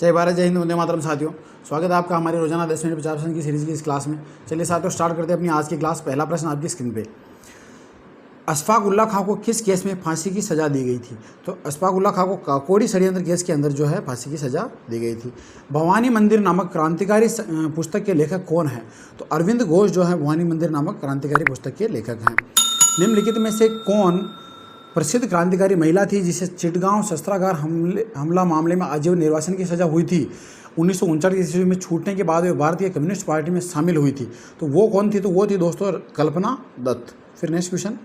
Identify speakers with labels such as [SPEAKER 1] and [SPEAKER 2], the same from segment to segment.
[SPEAKER 1] जय भारत, जय हिंद, वंदे मातरम। साथियों, स्वागत है आपका हमारे रोजाना 10 मिनट 50% की सीरीज की इस क्लास में। चलिए साथियों, स्टार्ट करते हैं अपनी आज की क्लास। पहला प्रश्न आपकी स्क्रीन पे, अशफाक उल्लाह खां को किस केस में फांसी की सज़ा दी गई थी? तो अशफाक उल्लाह खां को काकोरी षड्यंत्र केस के अंदर जो है फांसी की सज़ा दी गई थी। भवानी मंदिर नामक क्रांतिकारी पुस्तक के लेखक कौन है? तो अरविंद घोष जो है भवानी मंदिर नामक क्रांतिकारी पुस्तक के लेखक हैं। निम्नलिखित में से कौन प्रसिद्ध क्रांतिकारी महिला थी जिसे चिटगांव शस्त्रागार हमला मामले में आजीवन निर्वासन की सज़ा हुई थी? 1939 ईस्वी में छूटने के बाद वे भारतीय कम्युनिस्ट पार्टी में शामिल हुई थी। तो वो कौन थी? तो वो थी दोस्तों कल्पना दत्त। फिर नेक्स्ट क्वेश्चन,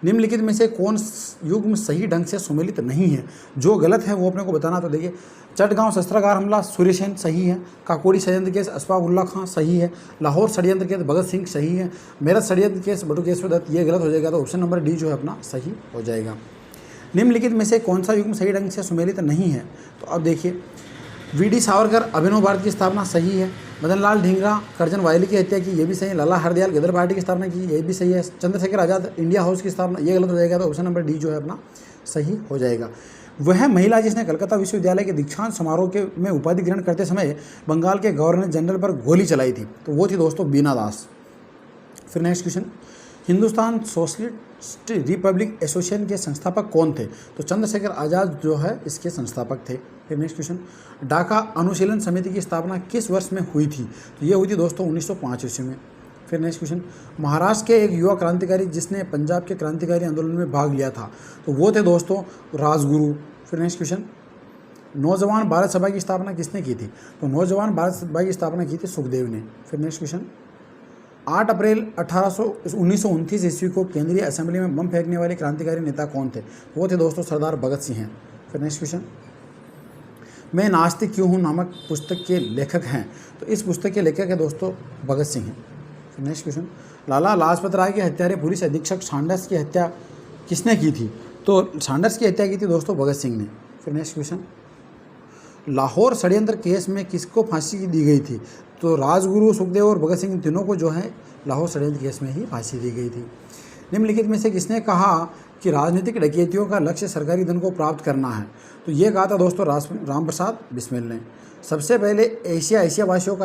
[SPEAKER 1] निम्नलिखित में से कौन युग्म सही ढंग से सुमेलित नहीं है? जो गलत है वो अपने को बताना। तो देखिए, चटगांव शस्त्रागार हमला सूर्यसेन सही है, काकोरी षड्यंत्र केस अशफाक उल्लाह खां सही है, लाहौर षड्यंत्र केस भगत सिंह सही है, मेरठ षड्यंत्र केस बटुकेश्वर दत्त ये गलत हो जाएगा। तो ऑप्शन नंबर डी जो है अपना सही हो जाएगा। निम्नलिखित में से कौन सा युग्म सही ढंग से सुमेलित नहीं है? तो अब देखिए, वी.डी. सावरकर अभिनव भारत की स्थापना सही है, मदन लाल ढींगरा करजन वायली की हत्या की ये भी सही है, लाला हरदयाल गदर पार्टी की स्थापना की ये भी सही है, चंद्रशेखर आज़ाद इंडिया हाउस की स्थापना ये गलत हो जाएगा। तो ऑप्शन नंबर डी जो है अपना सही हो जाएगा। वह महिला जिसने कलकत्ता विश्वविद्यालय के दीक्षांत समारोह में उपाधि ग्रहण करते समय बंगाल के गवर्नर जनरल पर गोली चलाई थी, तो वो थी दोस्तों बीना दास। फिर next question, Hindustan socialist Republic association के संस्थापक कौन थे? तो चंद्रशेखर आज़ाद जो है इसके संस्थापक थे। फिर नेक्स्ट क्वेश्चन, ढाका अनुशीलन समिति की स्थापना किस वर्ष में हुई थी? तो ये हुई थी दोस्तों 1905 ईस्वी में। फिर नेक्स्ट क्वेश्चन, महाराष्ट्र के एक युवा क्रांतिकारी जिसने पंजाब के क्रांतिकारी आंदोलन में भाग लिया था, तो वो थे दोस्तों राजगुरु। फिर नेक्स्ट क्वेश्चन, नौजवान भारत सभा की स्थापना किसने की थी? तो नौजवान भारत सभा की स्थापना की थी सुखदेव ने। फिर नेक्स्ट क्वेश्चन, 8 अप्रैल 1929 ईस्वी को केंद्रीय असेंबली में बम फेंकने वाले क्रांतिकारी नेता कौन थे? वो थे दोस्तों सरदार भगत सिंह हैं। फिर नेक्स्ट क्वेश्चन, मैं नास्तिक क्यों हूँ नामक पुस्तक के लेखक हैं? तो इस पुस्तक के लेखक है दोस्तों भगत सिंह हैं। फिर नेक्स्ट क्वेश्चन, लाला लाजपत राय के हत्यारे पुलिस अधीक्षक सांडर्स की हत्या किसने की थी? तो सांडर्स की हत्या की थी दोस्तों भगत सिंह ने। फिर नेक्स्ट क्वेश्चन, लाहौर षड्यंत्र केस में किसको फांसी दी गई थी? तो राजगुरु, सुखदेव और भगत सिंह तीनों को जो है लाहौर षड्यंत्र केस में ही फांसी दी गई थी। निम्नलिखित में से किसने कहा कि राजनीतिक डकैतियों का लक्ष्य सरकारी धन को प्राप्त करना है? तो ये कहा था दोस्तों राम प्रसाद बिस्मिल ने। सबसे पहले एशिया वासियों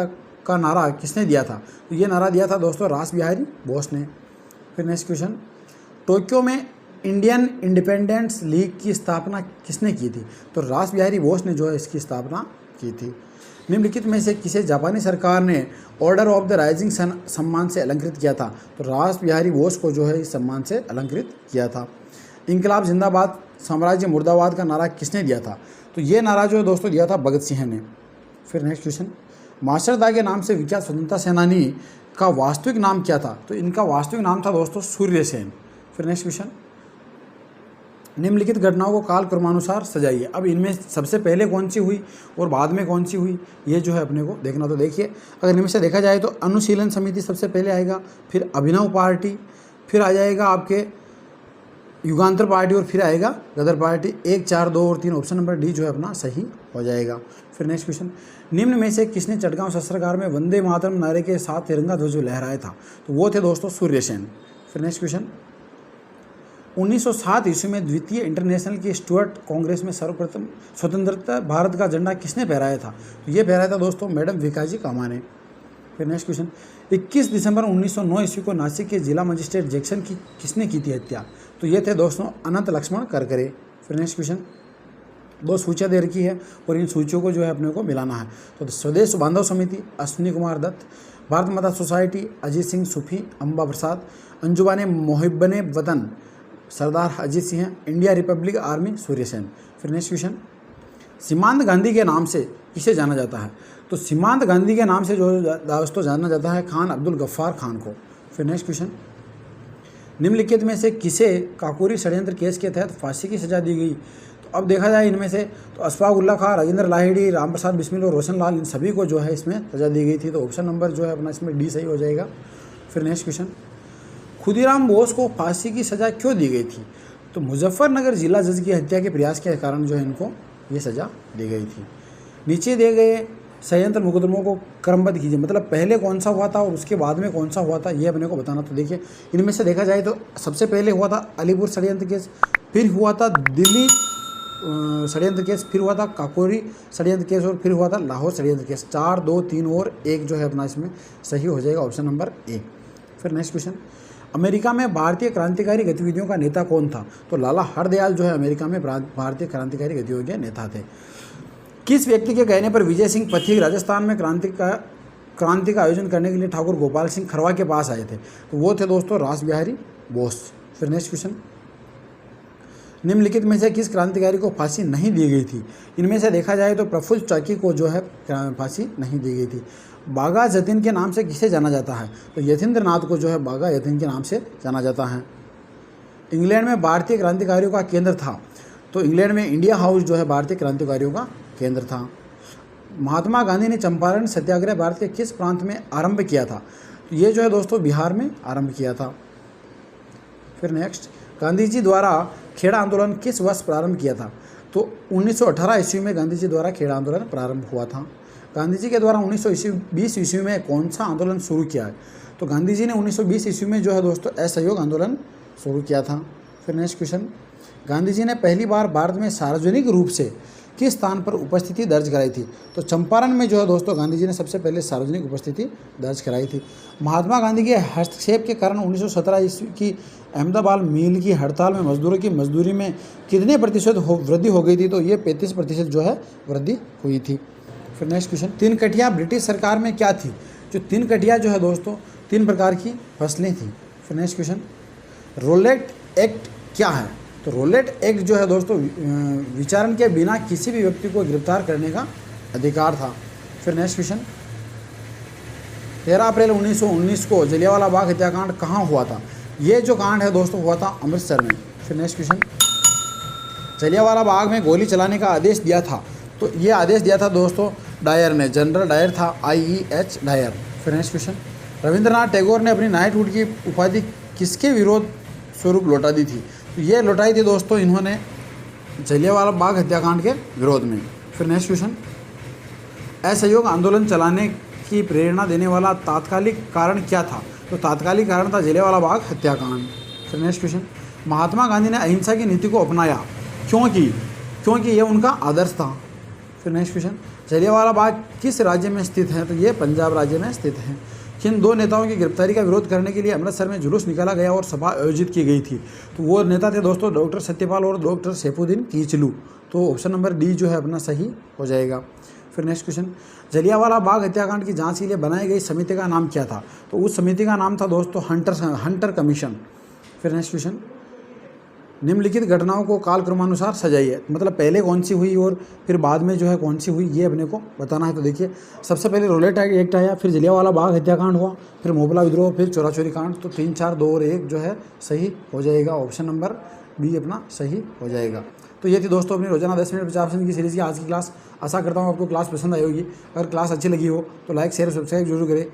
[SPEAKER 1] का नारा किसने दिया था? तो ये नारा दिया था दोस्तों रास बिहारी बोस ने। फिर नेक्स्ट क्वेश्चन, टोक्यो में इंडियन इंडिपेंडेंस लीग की स्थापना किसने की थी? तो रास बिहारी बोस ने जो है इसकी स्थापना की थी। निम्नलिखित में से किसे जापानी सरकार ने Order of the Rising Sun सम्मान से अलंकृत किया था? तो रास बिहारी बोस को जो है इस सम्मान से अलंकृत किया था। इंकलाब जिंदाबाद साम्राज्य मुर्दाबाद का नारा किसने दिया था? तो ये नारा जो है दोस्तों दिया था भगत सिंह ने। फिर नेक्स्ट क्वेश्चन, मास्टरदा के नाम से विख्यात स्वतंत्रता सेनानी का वास्तविक नाम क्या था? तो इनका वास्तविक नाम था दोस्तों सूर्यसेन। फिर नेक्स्ट क्वेश्चन, निम्नलिखित घटनाओं को काल क्रमानुसार सजाइए। अब इनमें सबसे पहले कौन सी हुई और बाद में कौन सी हुई ये जो है अपने को देखना। तो देखिए, अगर इनमें से देखा जाए तो अनुशीलन समिति सबसे पहले आएगा, फिर अभिनव पार्टी, फिर आ जाएगा आपके युगांतर पार्टी और फिर आएगा गदर पार्टी। 1, 4, 2 और 3 ऑप्शन नंबर डी जो है अपना सही हो जाएगा। फिर नेक्स्ट क्वेश्चन, निम्न में से किसने चटगांव शस्त्रागार में वंदे मातरम नारे के साथ तिरंगा ध्वज लहराया था? तो वो थे दोस्तों सूर्यसेन। फिर नेक्स्ट क्वेश्चन, 1907 ईस्वी में द्वितीय इंटरनेशनल की स्टुअर्ट कांग्रेस में सर्वप्रथम स्वतंत्रता भारत का झंडा किसने फहराया था? तो ये फहराया था दोस्तों मैडम विकाजी कामा ने। फिर नेक्स्ट क्वेश्चन, 21 दिसंबर 1909 ईस्वी को नासिक के जिला मजिस्ट्रेट जैक्सन की किसने की थी हत्या? तो ये थे दोस्तों अनंत लक्ष्मण करकरे। फिर नेक्स्ट क्वेश्चन, 2 सूचियाँ दे रखी है और इन सूचियों को जो है अपने को मिलाना है। तो स्वदेश बांधव समिति अश्विनी कुमार दत्त, भारत माता सोसाइटी अजीत सिंह सूफी अम्बा प्रसाद, अंजुबाने मोहिब्बने वतन Sardar Ajit Singh, India Republic Army Surya Sen. फिर नेक्स्ट क्वेश्चन, सीमांत गांधी के नाम से किसे जाना जाता है? तो सीमांत गांधी के नाम से जो दोस्तों जाना जाता है खान अब्दुल गफ्फार खान को। फिर नेक्स्ट क्वेश्चन, निम्नलिखित में से किसे काकोरी षड्यंत्र केस के तहत फांसी की सजा दी गई? तो अब देखा जाए इनमें से तो अशफाक उल्लाह खां, राजेंद्र लाहिड़ी, राम प्रसाद बिस्मिल और रोशन लाल इन सभी को जो है इसमें सजा दी गई थी। तो ऑप्शन नंबर जो है अपना इसमें डी सही हो जाएगा। फिर नेक्स्ट क्वेश्चन, खुदीराम बोस को फांसी की सज़ा क्यों दी गई थी? तो मुजफ्फरनगर जिला जज की हत्या के प्रयास के कारण जो है इनको ये सज़ा दी गई थी। नीचे दिए गए षड्यंत्र मुकदमों को क्रमबद्ध कीजिए, मतलब पहले कौन सा हुआ था और उसके बाद में कौन सा हुआ था ये अपने को बताना। तो देखिए, इनमें से देखा जाए तो सबसे पहले हुआ था अलीपुर षड्यंत्र केस, फिर हुआ था दिल्ली षड्यंत्र केस, फिर हुआ था काकोरी षड्यंत्र केस और फिर हुआ था लाहौर षड्यंत्र केस। 4, 2, 3 और 1 जो है अपना इसमें सही हो जाएगा, ऑप्शन नंबर ए। फिर नेक्स्ट क्वेश्चन, अमेरिका में भारतीय क्रांतिकारी गतिविधियों का नेता कौन था? तो लाला हरदयाल जो है अमेरिका में भारतीय क्रांतिकारी गतिविधियों के नेता थे। किस व्यक्ति के कहने पर विजय सिंह पथिक राजस्थान में क्रांति का आयोजन करने के लिए ठाकुर गोपाल सिंह खरवा के पास आए थे? तो वो थे दोस्तों रास बिहारी बोस। फिर नेक्स्ट क्वेश्चन, निम्नलिखित में से किस क्रांतिकारी को फांसी नहीं दी गई थी? इनमें से देखा जाए तो प्रफुल्ल चाकी को जो है फांसी नहीं दी गई थी। बागा जतीन के नाम से किसे जाना जाता है? तो यतीन्द्र नाथ को जो है बागा यतीन के नाम से जाना जाता है। इंग्लैंड में भारतीय क्रांतिकारियों का केंद्र था? तो इंग्लैंड में इंडिया हाउस जो है भारतीय क्रांतिकारियों का केंद्र था। महात्मा गांधी ने चंपारण सत्याग्रह भारत के किस प्रांत में आरंभ किया था? तो ये जो है दोस्तों बिहार में आरंभ किया था। फिर नेक्स्ट, गांधी जी द्वारा खेड़ा आंदोलन किस वर्ष प्रारंभ किया था? तो 1918 ईस्वी में गांधी जी द्वारा खेड़ा आंदोलन प्रारंभ हुआ था। गांधी जी के द्वारा 1920 ईस्वी में कौन सा आंदोलन शुरू किया है? तो गांधी जी ने 1920 ईस्वी में जो है दोस्तों असहयोग आंदोलन शुरू किया था। फिर नेक्स्ट क्वेश्चन, गांधी जी ने पहली बार भारत में सार्वजनिक रूप से किस स्थान पर उपस्थिति दर्ज कराई थी? तो चंपारण में जो है दोस्तों गांधी जी ने सबसे पहले सार्वजनिक उपस्थिति दर्ज कराई थी। महात्मा गांधी के हस्तक्षेप के कारण 1917 ईस्वी की अहमदाबाद मिल की हड़ताल में मजदूरों की मजदूरी में कितने प्रतिशत वृद्धि हो गई थी? तो ये 35% जो है वृद्धि हुई थी। फिर नेक्स्ट क्वेश्चन, तीन कटिया ब्रिटिश सरकार में क्या थी? जो तीन कटिया जो है दोस्तों 3 प्रकार की फसलें थी। फिर नेक्स्ट क्वेश्चन, रोलेट एक्ट क्या है? तो रोलेट एक्ट जो है दोस्तों विचारण के बिना किसी भी व्यक्ति को गिरफ्तार करने का अधिकार था। फिर नेक्स्ट क्वेश्चन, 13 अप्रैल 1919 को जलियांवाला बाग हत्याकांड कहाँ हुआ था? ये जो कांड है दोस्तों हुआ था अमृतसर में। फिर नेक्स्ट क्वेश्चन, जलियांवाला बाग में गोली चलाने का आदेश दिया था? तो ये आदेश दिया था दोस्तों डायर ने, जनरल डायर था, IEH डायर। फिर नेक्स्ट क्वेश्चन, रविंद्रनाथ टैगोर ने अपनी नाइटहुड की उपाधि किसके विरोध स्वरूप लौटा दी थी? तो ये लौटाई थी दोस्तों इन्होंने जलियांवाला बाग हत्याकांड के विरोध में। फिर नेक्स्ट क्वेश्चन, असहयोग आंदोलन चलाने की प्रेरणा देने वाला तात्कालिक कारण क्या था? तो तात्कालिक कारण था जलियांवाला बाग हत्याकांड। फिर नेक्स्ट क्वेश्चन, महात्मा गांधी ने अहिंसा की नीति को अपनाया क्योंकि ये उनका आदर्श था। फिर नेक्स्ट क्वेश्चन, जलियांवाला बाग किस राज्य में स्थित है? तो ये पंजाब राज्य में स्थित है। किन 2 नेताओं की गिरफ्तारी का विरोध करने के लिए अमृतसर में जुलूस निकाला गया और सभा आयोजित की गई थी? तो वो नेता थे दोस्तों डॉक्टर सत्यपाल और डॉक्टर सैफुद्दीन कीचलू। तो ऑप्शन नंबर डी जो है अपना सही हो जाएगा। फिर नेक्स्ट क्वेश्चन, जलियांवाला बाग हत्याकांड की जांच के लिए बनाई गई समिति का नाम क्या था? तो उस समिति का नाम था दोस्तों हंटर कमीशन। फिर नेक्स्ट क्वेश्चन, निम्नलिखित घटनाओं को कालक्रमानुसार सजाइए, मतलब पहले कौन सी हुई और फिर बाद में जो है कौन सी हुई, ये अपने को बताना है। तो देखिए, सबसे पहले रोलेट एक्ट आया, फिर जलियांवाला बाग हत्याकांड हुआ, फिर मोबला विद्रोह, फिर चोरा चोरी कांड। तो 3, 4, 2 और 1 जो है सही हो जाएगा, ऑप्शन नंबर बी अपना सही हो जाएगा। तो ये थी दोस्तों अपनी रोजाना 10 मिनट 50% की सीरीज़ की आज की क्लास। आशा करता हूँ आपको क्लास पसंद आई होगी। अगर क्लास अच्छी लगी हो तो लाइक शेयर सब्सक्राइब जरूर करें।